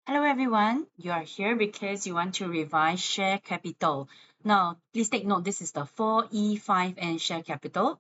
Hello everyone, you are here because you want to revise share capital. Now, please take note, this is the 4E, 5N share capital,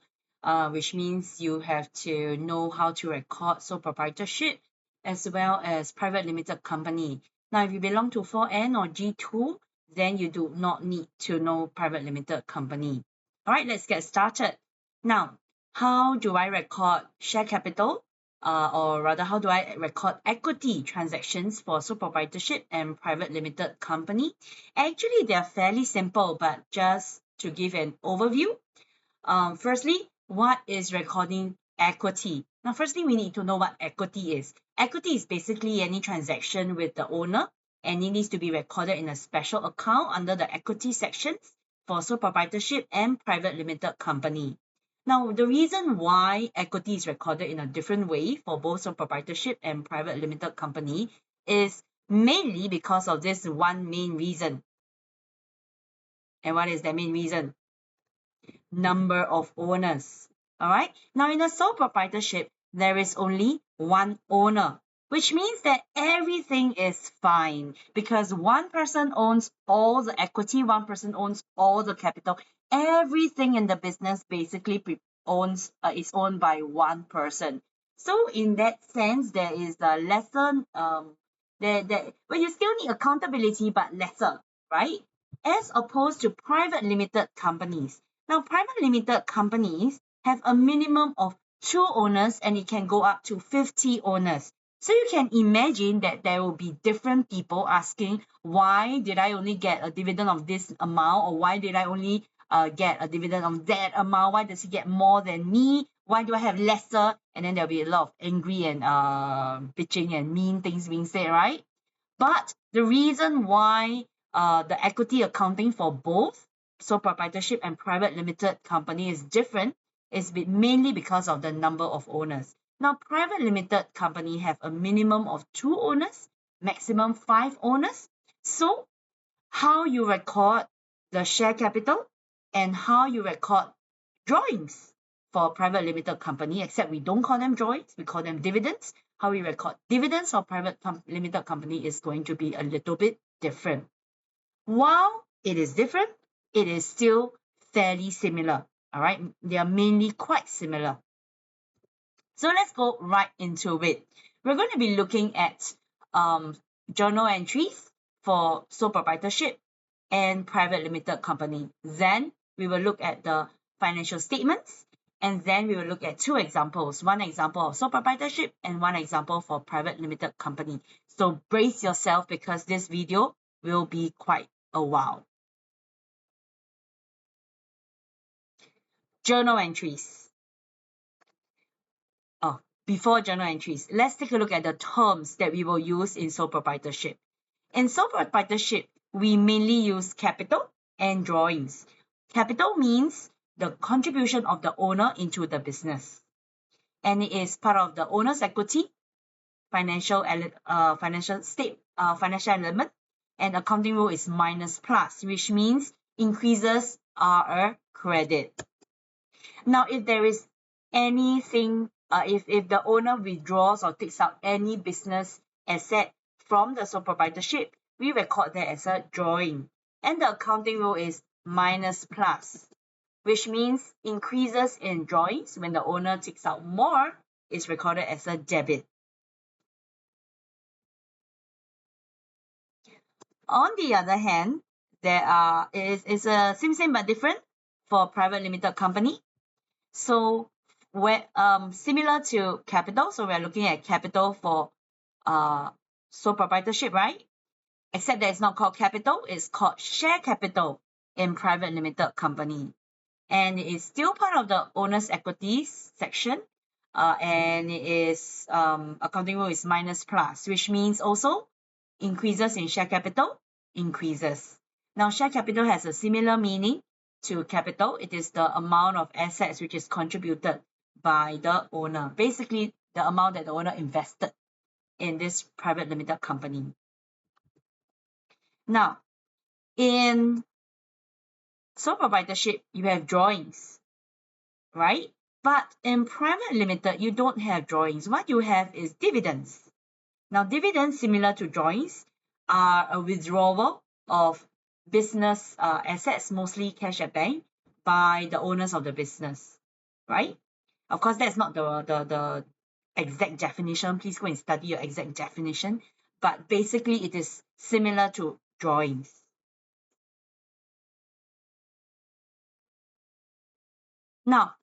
which means you have to know how to record sole proprietorship as well as private limited company. Now, if you belong to 4N or G2, then you do not need to know private limited company. All right, let's get started. Now, how do I record share capital? Or rather, how do I record equity transactions for sole proprietorship and private limited company? Actually, they are fairly simple, but just to give an overview. Firstly, what is recording equity? Now, firstly, we need to know what equity is. Equity is basically any transaction with the owner, and it needs to be recorded in a special account under the equity sections for sole proprietorship and private limited company. Now, the reason why equity is recorded in a different way for both sole proprietorship and private limited company is mainly because of this one main reason. And what is that main reason? Number of owners. All right. Now, in a sole proprietorship, there is only one owner, which means that everything is fine because one person owns all the equity, one person owns all the capital. Everything in the business basically is owned by one person. So, in that sense, there is a lesser well, you still need accountability, but lesser, right? As opposed to private limited companies. Now, private limited companies have a minimum of 2 owners and it can go up to 50 owners. So you can imagine that there will be different people asking, why did I only get a dividend of this amount? Or why did I only get a dividend of that amount? Why does he get more than me? Why do I have lesser? And then there'll be a lot of angry and bitching and mean things being said, right? But the reason why the equity accounting for both sole proprietorship and private limited company is different is mainly because of the number of owners. Now, private limited company have a minimum of 2 owners, maximum 5 owners. So, how you record the share capital and how you record drawings for private limited company, except we don't call them drawings, we call them dividends. How we record dividends for private limited company is going to be a little bit different. While it is different, it is still fairly similar. All right, they are mainly quite similar. So let's go right into it. We're going to be looking at journal entries for sole proprietorship and private limited company. Then we will look at the financial statements, and then we will look at 2 examples, one example of sole proprietorship and one example for private limited company. So brace yourself because this video will be quite a while. Journal entries. Before journal entries, let's take a look at the terms that we will use in sole proprietorship. In sole proprietorship, we mainly use capital and drawings. Capital means the contribution of the owner into the business, and it is part of the owner's equity, financial element, and accounting rule is minus plus, which means increases are a credit. Now, if there is anything, if the owner withdraws or takes out any business asset from the sole proprietorship, we record that as a drawing. And the accounting rule is minus plus, which means increases in drawings when the owner takes out more is recorded as a debit. On the other hand, it's a same but different for private limited company. So where similar to capital, so we're looking at capital for sole proprietorship, right? Except that it's not called capital, it's called share capital in private limited company. And it is still part of the owner's equities section. And it is accounting rule is minus plus, which means also increases in share capital increases. Now, share capital has a similar meaning to capital. It is the amount of assets which is contributed by the owner, basically the amount that the owner invested in this private limited company. Now, in sole proprietorship, you have drawings, right? But in private limited, you don't have drawings. What you have is dividends. Now, dividends, similar to drawings, are a withdrawal of business assets, mostly cash at bank, by the owners of the business, right? Of course, that's not the exact definition. Please go and study your exact definition. But basically, it is similar to drawings. Now,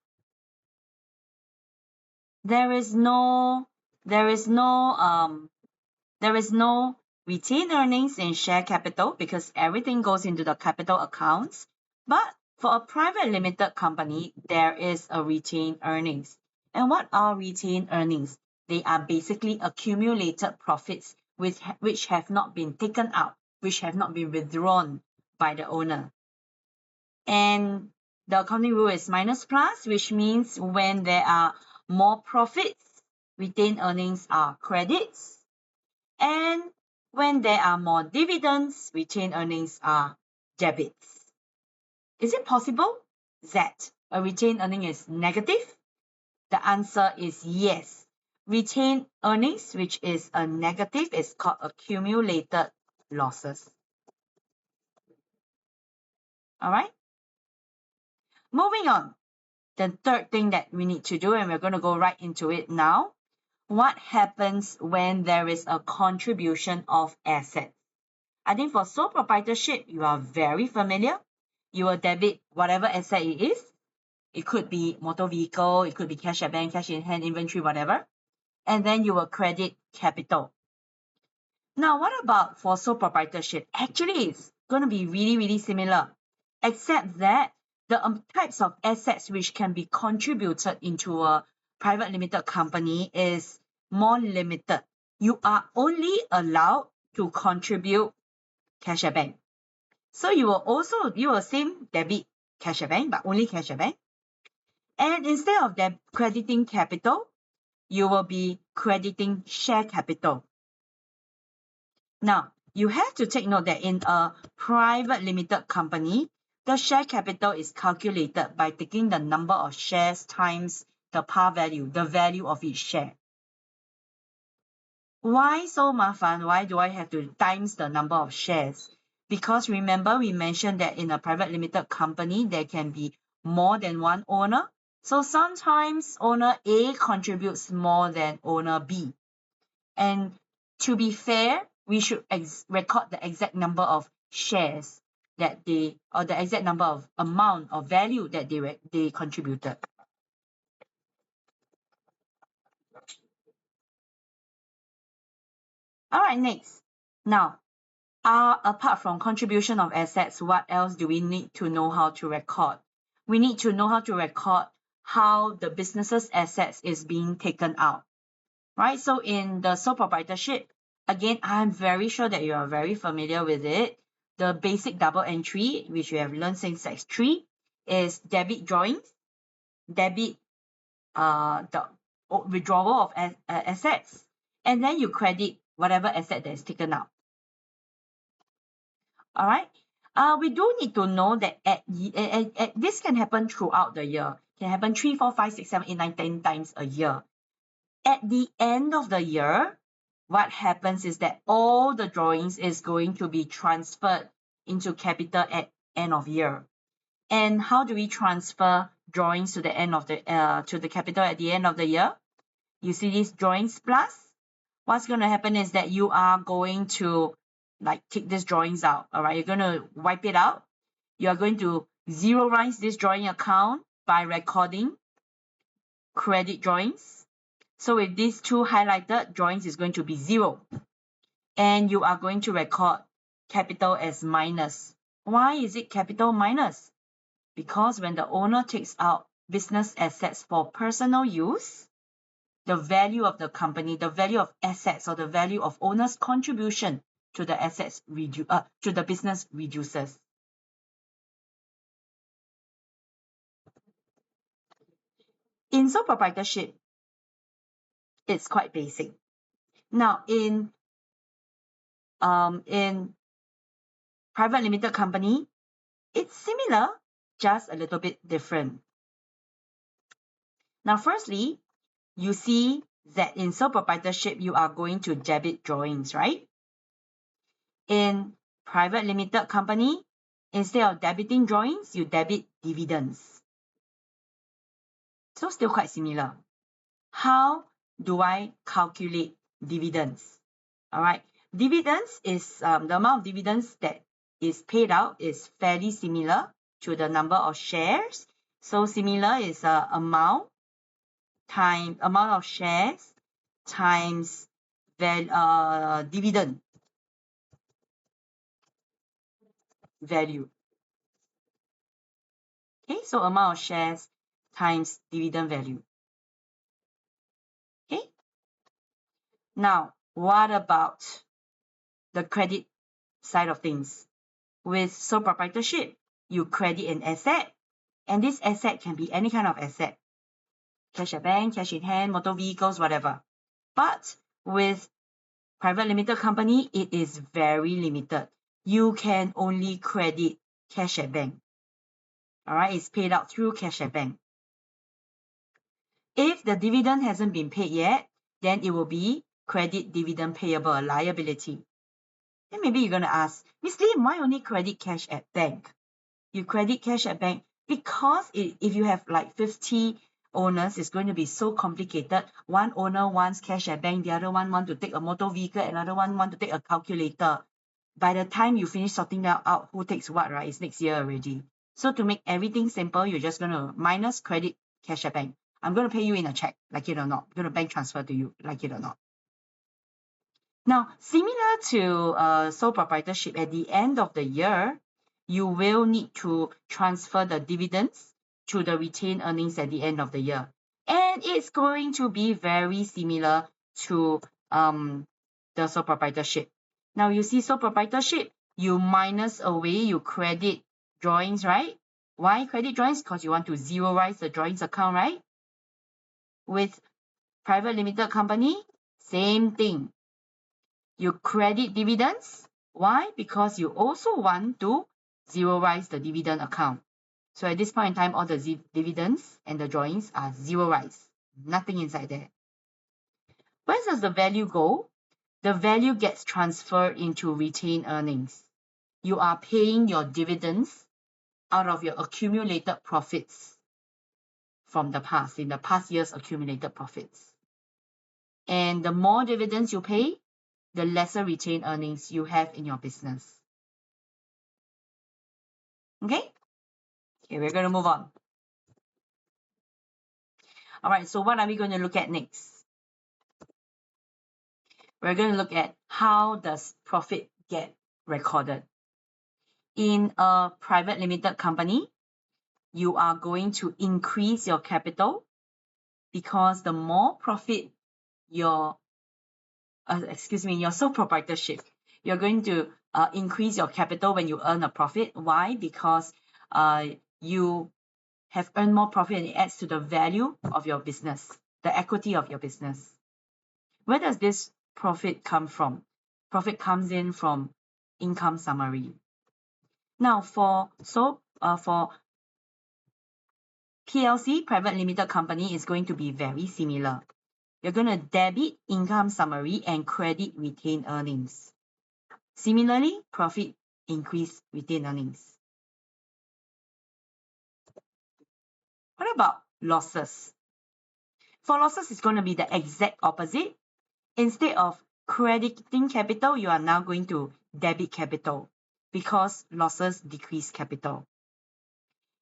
there is no retained earnings in share capital because everything goes into the capital accounts. But for a private limited company, there is a retained earnings. And what are retained earnings? They are basically accumulated profits which have not been taken out, which have not been withdrawn by the owner. And the accounting rule is minus plus, which means when there are more profits, retained earnings are credits. And when there are more dividends, retained earnings are debits. Is it possible that a retained earning is negative? The answer is yes. Retained earnings, which is a negative, is called accumulated losses. All right? Moving on. The third thing that we need to do, and we're going to go right into it now. What happens when there is a contribution of assets? I think for sole proprietorship, you are very familiar. You will debit whatever asset it is. It could be motor vehicle, it could be cash at bank, cash in hand, inventory, whatever. And then you will credit capital. Now, what about for sole proprietorship? Actually, it's going to be really, really similar, except that the types of assets which can be contributed into a private limited company is more limited. You are only allowed to contribute cash at bank. So you will same debit cash at bank, but only cash at bank. And instead of crediting capital, you will be crediting share capital. Now, you have to take note that in a private limited company, the share capital is calculated by taking the number of shares times the par value, the value of each share. Why so mafan? Why do I have to times the number of shares? Because remember, we mentioned that in a private limited company, there can be more than one owner. So sometimes owner A contributes more than owner B. And to be fair, we should record the exact number of shares that or the exact number of amount or value that they contributed. All right, next. Now, apart from contribution of assets, what else do we need to know how to record? We need to know how to record how the business's assets is being taken out, right? So in the sole proprietorship, again, I'm very sure that you are very familiar with it. The basic double entry, which we have learned since X3, is debit drawings, debit the withdrawal of assets, and then you credit whatever asset that is taken out. All right. We do need to know that this can happen throughout the year. Can happen 3, 4, 5, 6, 7, 8, 9, 10 times a year. At the end of the year, what happens is that all the drawings is going to be transferred into capital at end of year. And how do we transfer drawings to the end of to the capital at the end of the year? You see these drawings plus. What's going to happen is that you are going to take these drawings out. All right, you're going to wipe it out. You are going to zeroize this drawing account by recording credit drawings. So with these two highlighted, drawings is going to be 0. And you are going to record capital as minus. Why is it capital minus? Because when the owner takes out business assets for personal use, the value of the company, the value of assets, or the value of owner's contribution to the assets to the business reduces. In sole proprietorship, it's quite basic. Now, in private limited company, it's similar, just a little bit different. Now, firstly, you see that in sole proprietorship, you are going to debit drawings, right? In private limited company, instead of debiting drawings, you debit dividends. So still quite similar. How do I calculate dividends? All right, dividends is the amount of dividends that is paid out is fairly similar to the number of shares. So similar is amount times amount of shares times dividend value. Okay, so amount of shares times dividend value. Okay, now what about the credit side of things? With sole proprietorship, you credit an asset, and this asset can be any kind of asset. Cash at bank, cash in hand, motor vehicles, whatever. But with private limited company, it is very limited. You can only credit cash at bank. All right, it's paid out through cash at bank. If the dividend hasn't been paid yet, then it will be credit dividend payable, a liability. Then maybe you're going to ask, Miss Lim, why only credit cash at bank? You credit cash at bank because if you have like 50 owners, it's going to be so complicated. One owner wants cash at bank, the other one wants to take a motor vehicle, another one wants to take a calculator. By the time you finish sorting out who takes what, right, it's next year already. So to make everything simple, you're just going to minus credit cash at bank. I'm going to pay you in a check, like it or not. I'm going to bank transfer to you, like it or not. Now, similar to sole proprietorship, at the end of the year, you will need to transfer the dividends to the retained earnings at the end of the year. And it's going to be very similar to the sole proprietorship. Now, you see sole proprietorship, you minus away, you credit drawings, right? Why credit drawings? Because you want to zeroize the drawings account, right? With private limited company, same thing. You credit dividends. Why? Because you also want to zeroize the dividend account. So at this point in time, all the dividends and the drawings are zeroized. Nothing inside there. Where does the value go? The value gets transferred into retained earnings. You are paying your dividends out of your accumulated profits from the past, in the past year's accumulated profits. And the more dividends you pay, the lesser retained earnings you have in your business. Okay? Okay, we're going to move on. All right, so what are we going to look at next? We're going to look at how does profit get recorded. In a private limited company, you are going to increase your capital because the more profit your sole proprietorship, you're going to increase your capital when you earn a profit. Why? Because you have earned more profit and it adds to the value of your business, the equity of your business. Where does this profit come from? Profit comes in from income summary. Now for PLC, private limited company, is going to be very similar. You're going to debit income summary and credit retained earnings. Similarly, profit increase retained earnings. What about losses? For losses, it's going to be the exact opposite. Instead of crediting capital, you are now going to debit capital because losses decrease capital.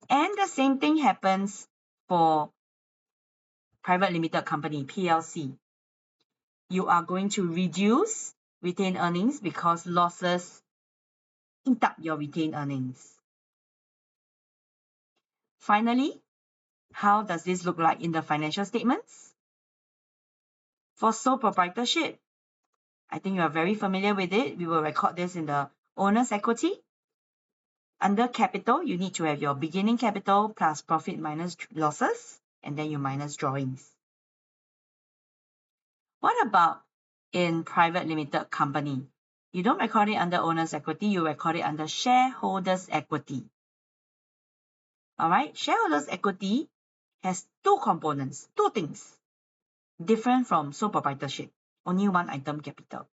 And the same thing happens for private limited company, PLC. You are going to reduce retained earnings because losses eat up your retained earnings. Finally, how does this look like in the financial statements? For sole proprietorship, I think you are very familiar with it. We will record this in the owner's equity. Under capital, you need to have your beginning capital plus profit minus losses, and then you minus drawings. What about in private limited company? You don't record it under owner's equity, you record it under shareholders' equity. All right, shareholders' equity has two components, two things. different from sole proprietorship, only one item capital.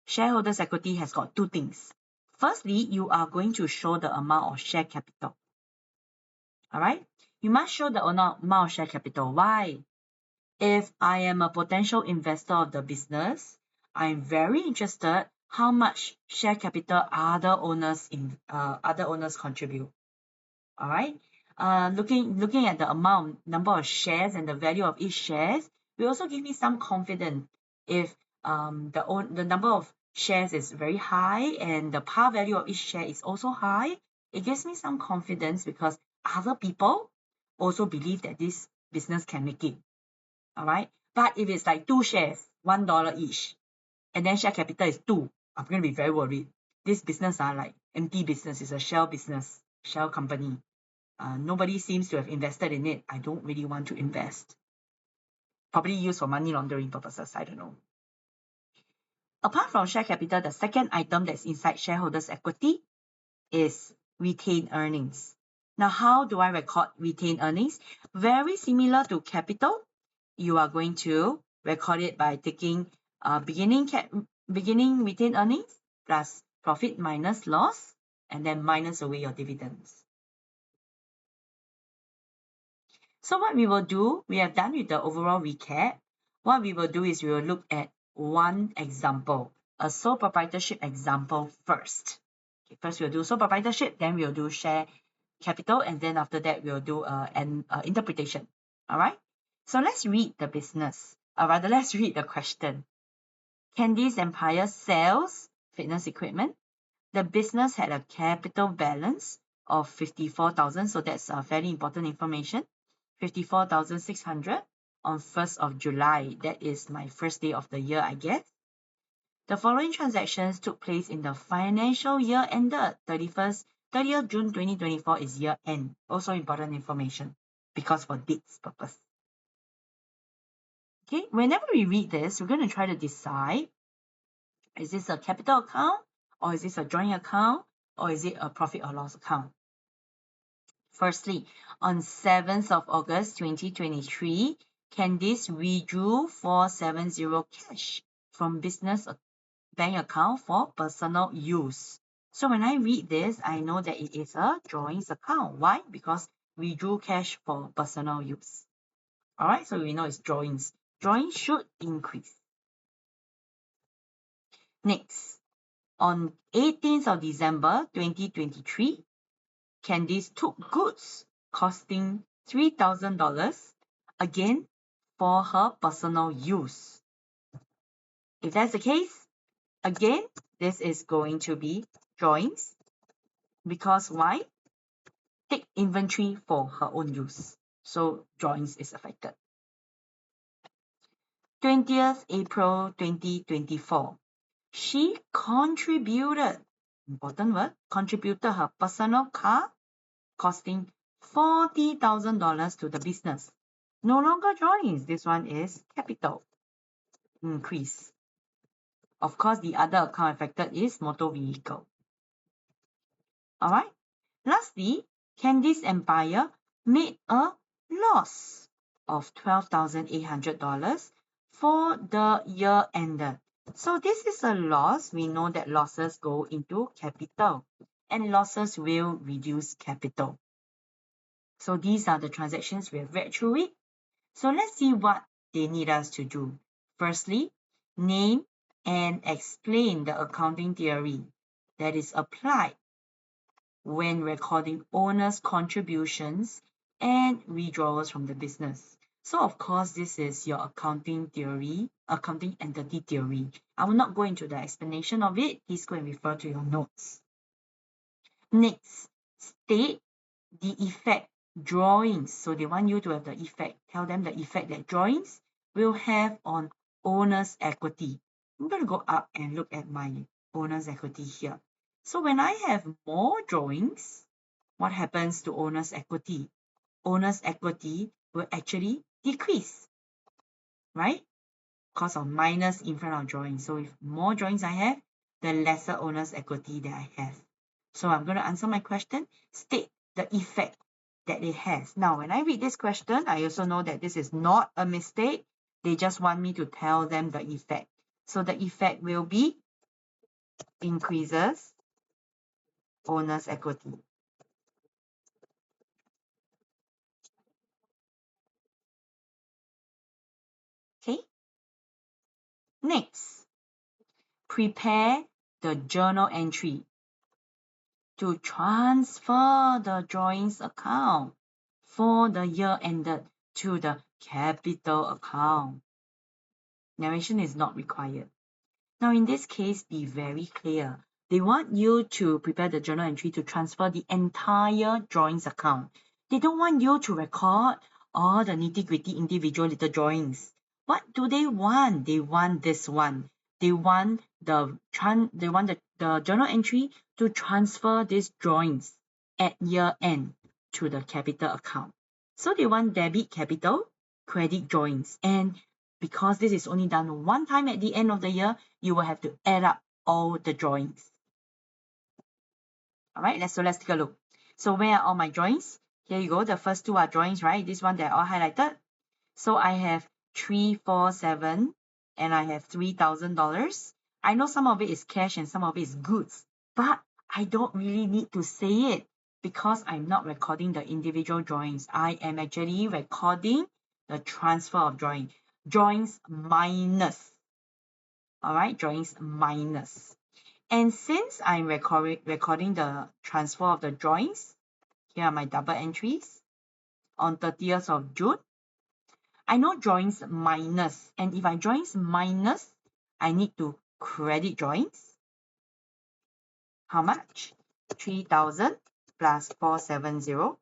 Shareholders' equity has got two things. Firstly, you are going to show the amount of share capital. All right? You must show the amount of share capital. Why? If I am a potential investor of the business, I'm very interested how much share capital other owners contribute. All right. Looking at the amount, number of shares and the value of each shares will also give me some confidence. If the number of shares is very high and the par value of each share is also high, it gives me some confidence because other people also believe that this business can make it. All right. But if it's like 2 shares, $1 each, and then share capital is 2, I'm going to be very worried. This business are like empty business. It's a shell business, shell company. Nobody seems to have invested in it. I don't really want to invest. Probably used for money laundering purposes. I don't know. Apart from share capital, the second item that's inside shareholders' equity is retained earnings. Now, how do I record retained earnings? Very similar to capital. You are going to record it by taking beginning retained earnings plus profit minus loss, and then minus away your dividends. So what we will do, we have done with the overall recap. What we will do is we will look at one example, a sole proprietorship example first. Okay, first we'll do sole proprietorship, then we'll do share capital, and then after that we'll do an interpretation. All right. So let's read the business, or rather let's read the question. Candice Empire sells fitness equipment. The business had a capital balance of 54,000, so that's fairly important information. 54,600 on 1st of July. That is my first day of the year, I guess. The following transactions took place in the financial year ended 30th June 2024 is year end. Also important information because for dates purpose. Okay, whenever we read this, we're going to try to decide, is this a capital account, or is this a joint account, or is it a profit or loss account? Firstly, on 7th of August 2023, Candice withdrew 470 cash from business bank account for personal use. So when I read this, I know that it is a drawings account. Why? Because withdrew cash for personal use. All right, so we know it's drawings. Drawings should increase. Next, on 18th of December 2023, Candice took goods costing $3,000 again for her personal use. If that's the case, again, this is going to be drawings because why? Take inventory for her own use. So drawings is affected. 20th April 2024. She contributed, important word, contributed her personal car costing $40,000 to the business. No longer drawings. This one is capital increase. Of course, the other account affected is motor vehicle. All right. Lastly, Candice Empire made a loss of $12,800 for the year ended. So this is a loss. We know that losses go into capital, and losses will reduce capital. So these are the transactions we have read through it. So let's see what they need us to do. Firstly, name and explain the accounting theory that is applied when recording owners' contributions and withdrawals from the business. So of course, this is your accounting theory, accounting entity theory. I will not go into the explanation of it. Please go and refer to your notes. Next, state the effect drawings. So they want you to have the effect. Tell them the effect that drawings will have on owner's equity. I'm going to go up and look at my owner's equity here. So when I have more drawings, what happens to owner's equity? Owner's equity will actually decrease, right? Because of minus in front of drawings. So if more drawings I have, the lesser owner's equity that I have. So I'm going to answer my question. State the effect that it has. Now, when I read this question, I also know that this is not a mistake. They just want me to tell them the effect. So the effect will be increases owner's equity. Okay. Next, prepare the journal entry to transfer the drawings account for the year ended to the capital account. Narration is not required. Now, in this case, be very clear. They want you to prepare the journal entry to transfer the entire drawings account. They don't want you to record all the nitty-gritty individual little drawings. What do they want? They want this one. They want the journal entry to transfer these drawings at year end to the capital account. So they want debit capital, credit drawings, and because this is only done one time at the end of the year, you will have to add up all the drawings. All right, let's take a look. So where are all my drawings? Here you go. The first two are drawings, right? This one, they're all highlighted. So I have 347 and I have $3,000. I know some of it is cash and some of it is goods, but I don't really need to say it because I'm not recording the individual drawings. I am actually recording the transfer of drawings minus. All right, drawings minus. And since I'm recording the transfer of the drawings, here are my double entries on 30th of June. I know drawings minus, and if I drawings minus, I need to credit drawings. How much? 3,000 plus 470.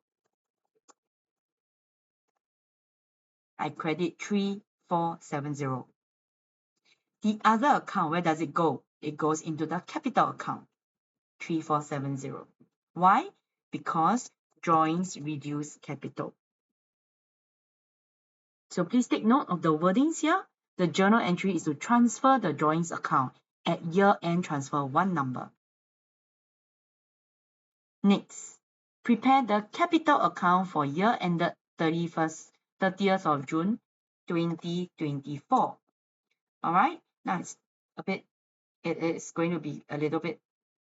I credit 3,470. The other account, where does it go? It goes into the capital account, 3,470. Why? Because drawings reduce capital. So please take note of the wordings here. The journal entry is to transfer the drawings account. At year end, transfer one number. Next, prepare the capital account for year ended 30th of June 2024. All right, now it is going to be a little bit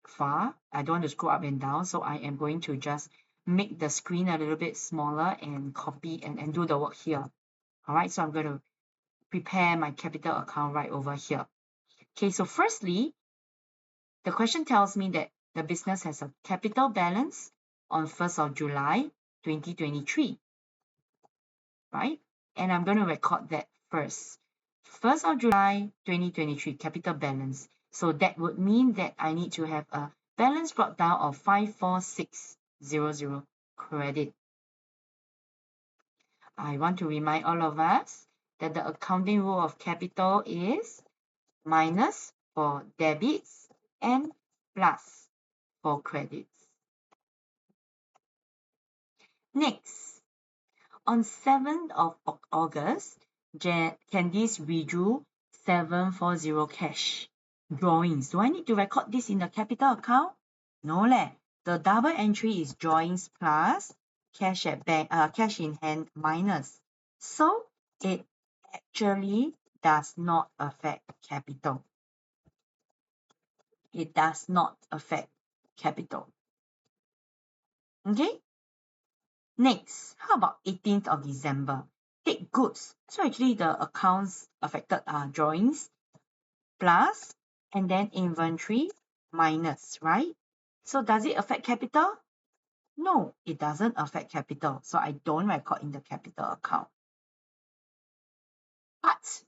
far. I don't want to scroll up and down, so I am going to just make the screen a little bit smaller and copy and do the work here. All right, so I'm going to prepare my capital account right over here. Okay, so firstly, the question tells me that the business has a capital balance on 1st of July 2023, right? And I'm going to record that first. 1st of July 2023, capital balance. So that would mean that I need to have a balance brought down of 54600 credit. I want to remind all of us that the accounting rule of capital is minus for debits and plus for credits. Next, on 7th of August, Candice withdrew 740 cash drawings. Do I need to record this in the capital account? No leh. The double entry is drawings plus cash at bank, cash in hand minus. So it actually does not affect capital. It does not affect capital. Okay? Next, how about 18th of December? Take goods. So actually the accounts affected are drawings plus and then inventory minus, right? So does it affect capital? No, it doesn't affect capital. So I don't record in the capital account. But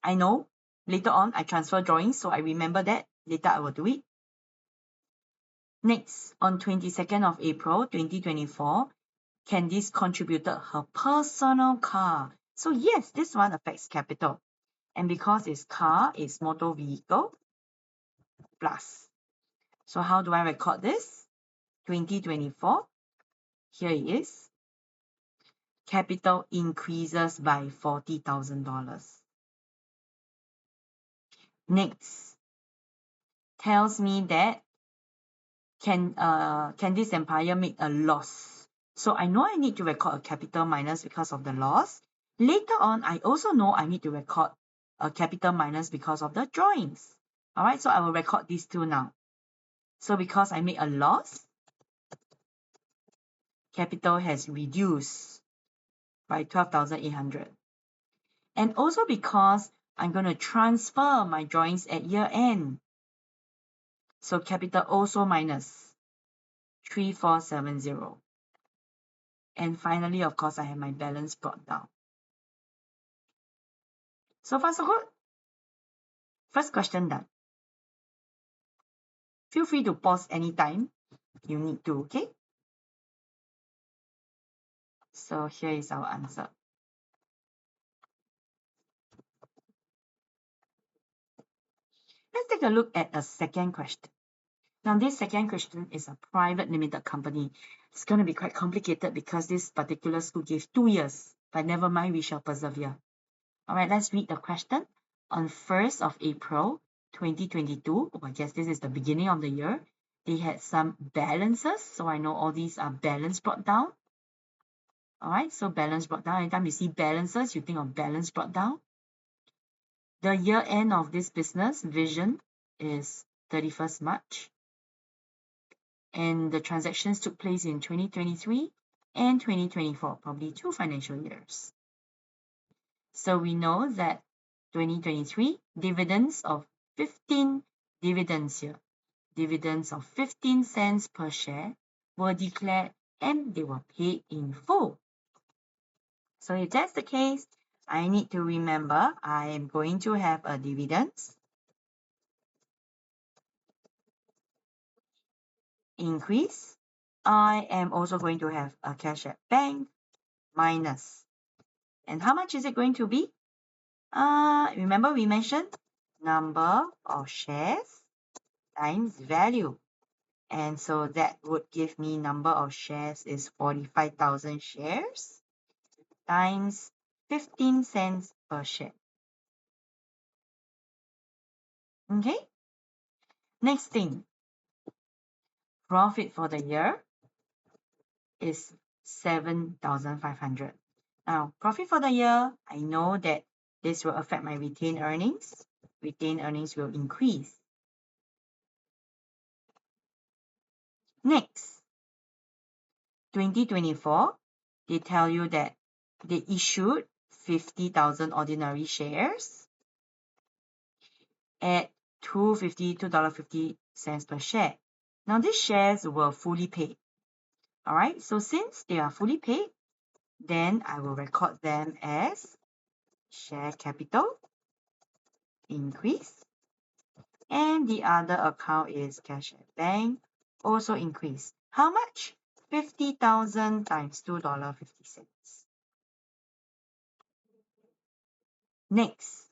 I know later on I transfer drawings, so I remember that. Later I will do it. Next, on 22nd of April 2024, Candice contributed her personal car. So yes, this one affects capital. And because it's car, it's motor vehicle plus. So how do I record this? 2024. Here it is. Capital increases by $40,000. Next, tells me that Candice Empire made a loss. So I know I need to record a capital minus because of the loss. Later on, I also know I need to record a capital minus because of the drawings. All right, so I will record these two now. So because I made a loss, capital has reduced by 12,800. And also because I'm going to transfer my drawings at year end. So capital also minus 3470. And finally, of course, I have my balance brought down. So far, so good. First question done. Feel free to pause anytime you need to, okay? So here is our answer. Let's take a look at a second question. Now, this second question is a private limited company. It's going to be quite complicated because this particular school gave 2 years, but never mind, we shall persevere. All right, let's read the question. On 1st of April 2022, I guess this is the beginning of the year, they had some balances. So I know all these are balance brought down. All right, so balance brought down. Anytime you see balances, you think of balance brought down. The year end of this business vision is 31st March. And the transactions took place in 2023 and 2024, probably 2 financial years. So we know that 2023 dividends of 15 dividends here, dividends of 15 cents per share were declared and they were paid in full. So if that's the case, I need to remember I am going to have a dividends increase. I am also going to have a cash at bank minus. And how much is it going to be? Remember we mentioned number of shares times value. And so that would give me number of shares is 45,000 shares times 15 cents per share. Okay. Next thing, profit for the year is 7,500. Now, profit for the year, I know that this will affect my retained earnings. Retained earnings will increase. Next, 2024, they tell you that they issued 50,000 ordinary shares at $2.50 per share. Now, these shares were fully paid. All right, so since they are fully paid, then I will record them as share capital increase. And the other account is cash at bank, also increase. How much? 50,000 times $2.50. Next,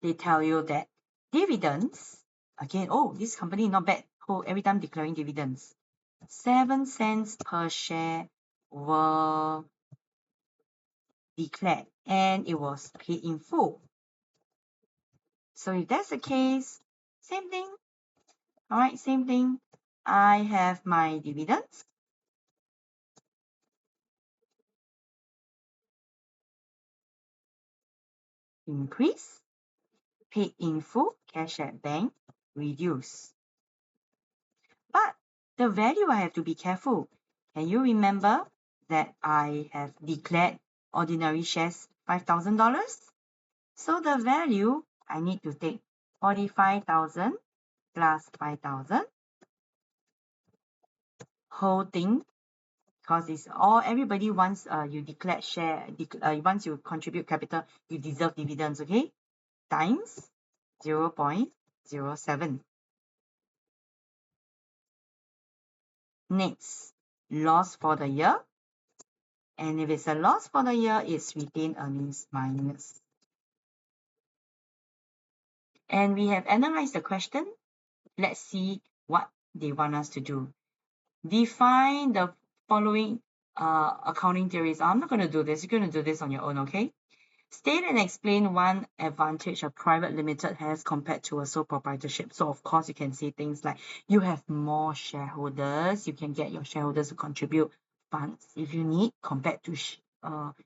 they tell you that dividends, again, oh, this company not bad. Oh, every time declaring dividends. 7 cents per share were declared and it was paid in full. So if that's the case, same thing. All right, same thing. I have my dividends. Increase. Paid in full, cash at bank, reduce. But the value I have to be careful. Can you remember that I have declared ordinary shares $5,000? So the value, I need to take 45,000 plus 5,000. Whole thing, because it's all, everybody wants you declare share, once you contribute capital, you deserve dividends, okay? Times 0.07. Next, loss for the year. And if it's a loss for the year, it's retained earnings minus. And we have analyzed the question. Let's see what they want us to do. Define the following accounting theories. I'm not going to do this. You're going to do this on your own, okay? State and explain one advantage a private limited has compared to a sole proprietorship. So, of course, you can say things like you have more shareholders. You can get your shareholders to contribute funds if you need compared to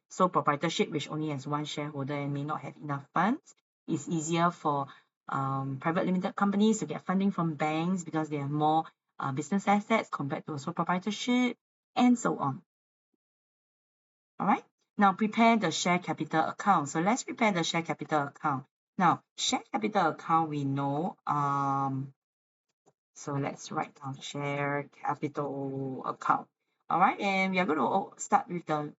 sole proprietorship, which only has one shareholder and may not have enough funds. It's easier for private limited companies to get funding from banks because they have more business assets compared to a sole proprietorship, and so on. All right. Now prepare the share capital account. So let's prepare the share capital account. Now, share capital account, we know, so let's write down share capital account. All right, and we are going to start with the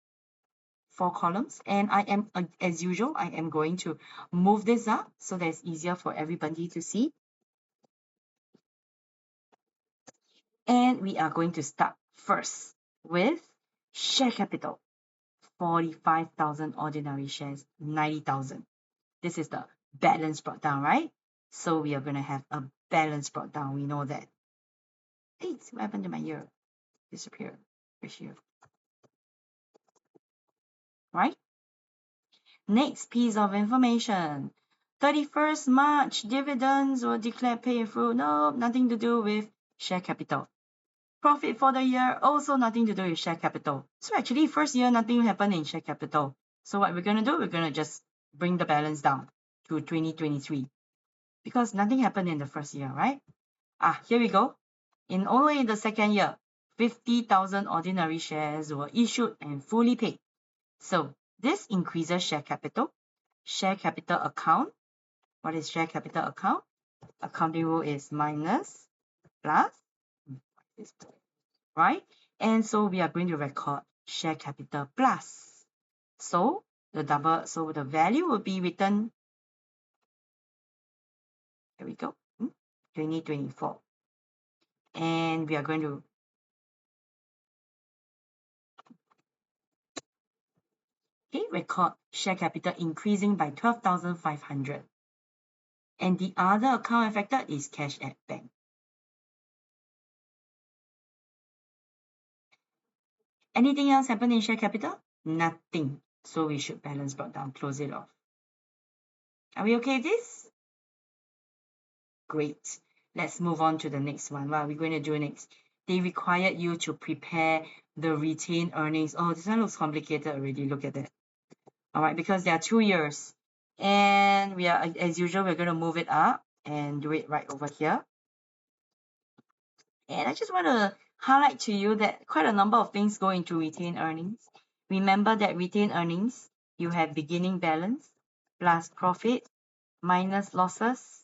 4 columns. And I am, as usual, I am going to move this up so that it's easier for everybody to see. And we are going to start first with share capital. 45,000 ordinary shares, 90,000. This is the balance brought down, right? So we are going to have a balance brought down. We know that. Hey, what happened to my year? Disappeared. Which year? Right? Next piece of information. 31st March, dividends were declared pay in full. No, nothing to do with share capital. Profit for the year, also nothing to do with share capital. So actually, first year, nothing happened in share capital. So what we're going to do, we're going to just bring the balance down to 2023 because nothing happened in the first year, right? Here we go. In only the second year, 50,000 ordinary shares were issued and fully paid. So this increases share capital. Share capital account. What is share capital account? Accounting rule is minus, plus, right? And so we are going to record share capital plus. So the value will be written, here we go, 2024. And we are going to record share capital increasing by 12,500. And the other account affected is cash at bank. Anything else happen in share capital? Nothing. So we should balance brought down, close it off. Are we okay with this? Great. Let's move on to the next one. What are we going to do next? They required you to prepare the retained earnings. Oh, this one looks complicated already. Look at that. All right, because there are 2 years. And we are, as usual, we're going to move it up and do it right over here. And I just want to highlight to you that quite a number of things go into retained earnings. Remember that retained earnings, you have beginning balance plus profit minus losses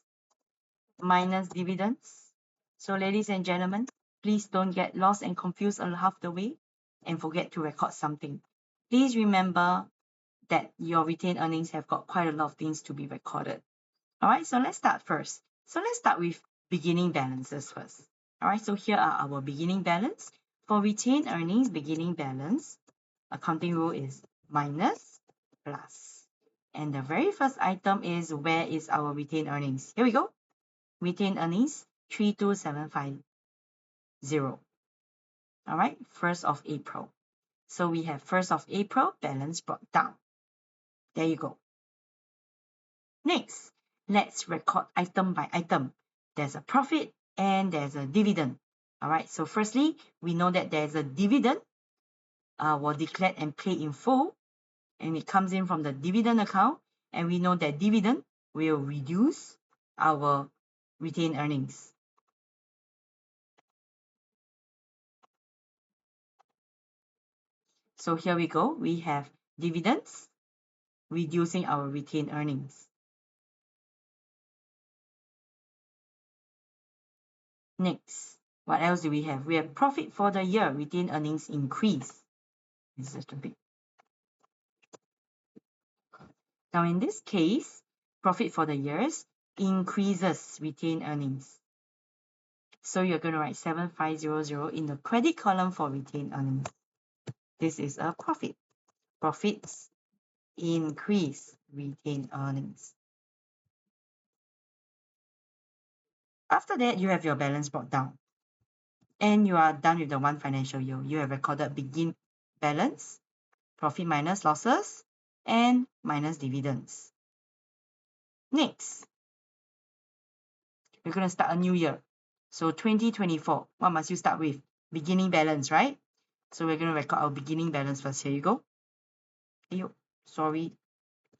minus dividends. So ladies and gentlemen, please don't get lost and confused on half the way and forget to record something. Please remember that your retained earnings have got quite a lot of things to be recorded. All right, so let's start first. So let's start with beginning balances first. All right, so here are our beginning balance. For retained earnings, beginning balance, accounting rule is minus plus. And the very first item is where is our retained earnings? Here we go. Retained earnings, 32750. All right, 1st of April. So we have 1st of April, balance brought down. There you go. Next, let's record item by item. There's a profit and there's a dividend. All right, so firstly, we know that there's a dividend was declared and paid in full, and it comes in from the dividend account, and we know that dividend will reduce our retained earnings. So here we go. We have dividends reducing our retained earnings. Next, what else do we have? We have profit for the year, retained earnings increase. This is the big. Now in this case, profit for the years increases retained earnings. So you're going to write 7500 in the credit column for retained earnings. This is a profit. Profits increase retained earnings. After that, you have your balance brought down. And you are done with the one financial year. You have recorded begin balance, profit minus losses, and minus dividends. Next, we're going to start a new year. So 2024, what must you start with? Beginning balance, right? So we're going to record our beginning balance first. Here you go. Sorry.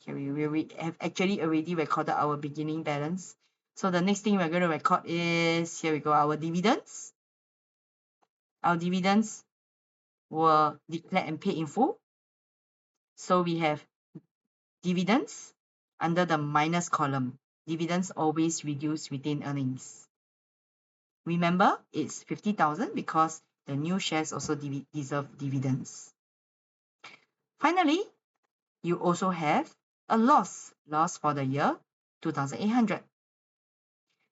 Here we have actually already recorded our beginning balance. So the next thing we're going to record is, here we go, our dividends. Our dividends were declared and paid in full. So we have dividends under the minus column. Dividends always reduce retained earnings. Remember, it's 50,000 because the new shares also deserve dividends. Finally, you also have a loss for the year 2,800.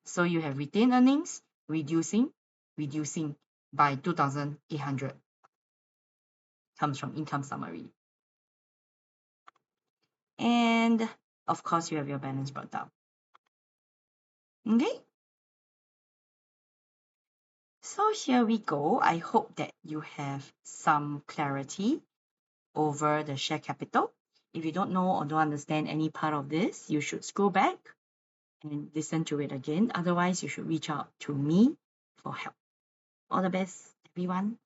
So you have retained earnings reducing by 2,800. Comes from income summary. And of course, you have your balance brought down. Okay? So here we go. I hope that you have some clarity over the share capital. If you don't know or don't understand any part of this, you should scroll back and listen to it again. Otherwise, you should reach out to me for help. All the best, everyone.